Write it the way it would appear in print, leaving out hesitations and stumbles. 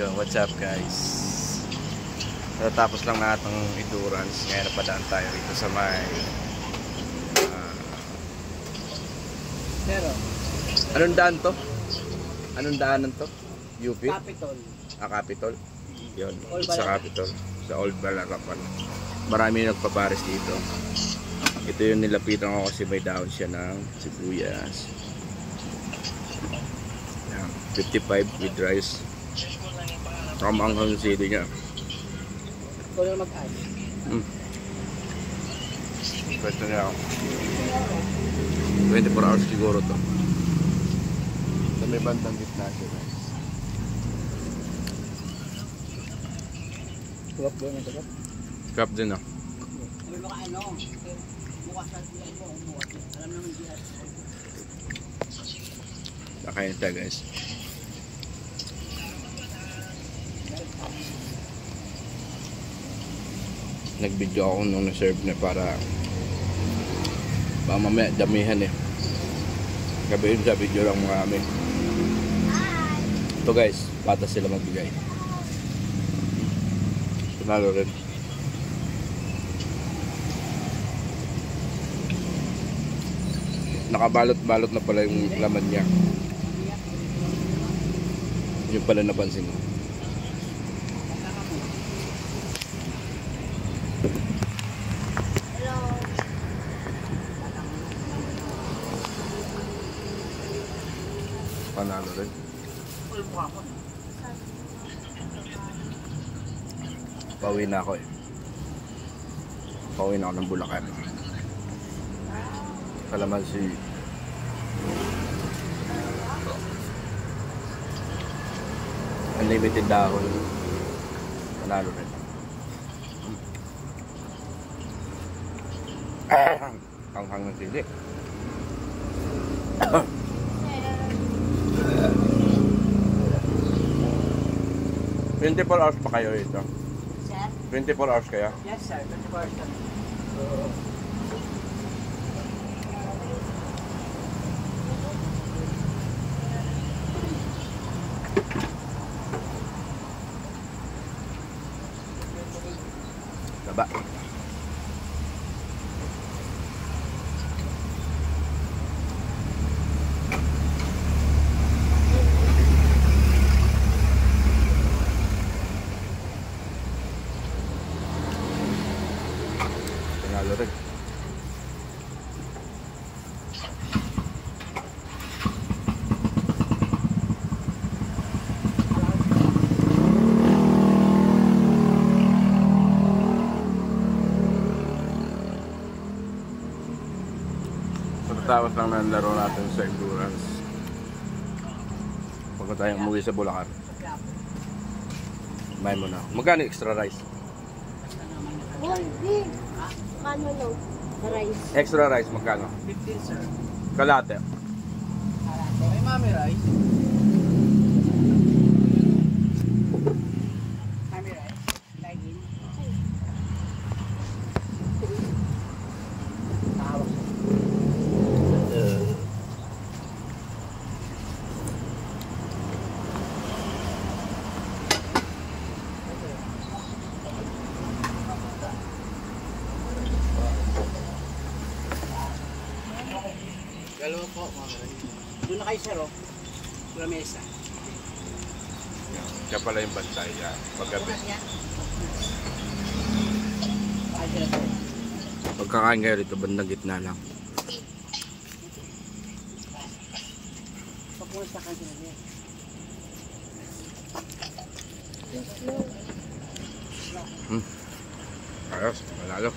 Yo, what's up guys? Natapos lang natin endurance. Ngayon napadaan tayo dito sa may Pero anong daan to? Anong daanan to? UP? Capitol. Capitol? Yun, Old sa Balarapan. Capitol. Sa Old Balarapan. Marami nagpapares dito. Ito yung nilapitan ko kasi may down siya ng sibuyas. Yan, 55 with rice. Kamanghang yung sili niya. Ikaw lang mag-add. Pwede niya ako. 24 hours siguro to. Sa may bandang gitna siya guys. Tulap doon yung tulap. Crap din ah. May mga ano, bukas na diyan mo, bukas. Alam naman diyan. Nakain tayo guys. Nag-video ako nung na-serve na para mamaya damihan eh. Gabihin sa video lang marami. Ito guys, patas sila magbigay. Tunalo rin. Nakabalot-balot na pala yung laman niya. Yung pala napansin ko. Panalo rin. Pauwi na ako eh. Pauwi na ako ng Bulacan. Kalamansi. Unlimited dahon. Panalo rin. Hanghang ng sili. 24 hours pa kayo ito? Sir? 24 hours kaya? Yes sir, 24 hours kami. Baba. Panalo rin. Tapos lang ng laro natin sa endurance. Pagka tayong umuwi sa Bulacan. May mo na. Magkano extra rice? Hindi. Kano lang? Rice. Extra rice magkano? 15 sir. Kalate. May mami rice. Mami rice. Lagin. Tawag. Dalawa po, mga rice. Doon na kayo sir, oh. Lamesa. Siya pala yung bantay yan. Paggabi. Pagkakain kayo rito, bandang gitna lang. Pagpunta ka sila niya. Ayos, malalo.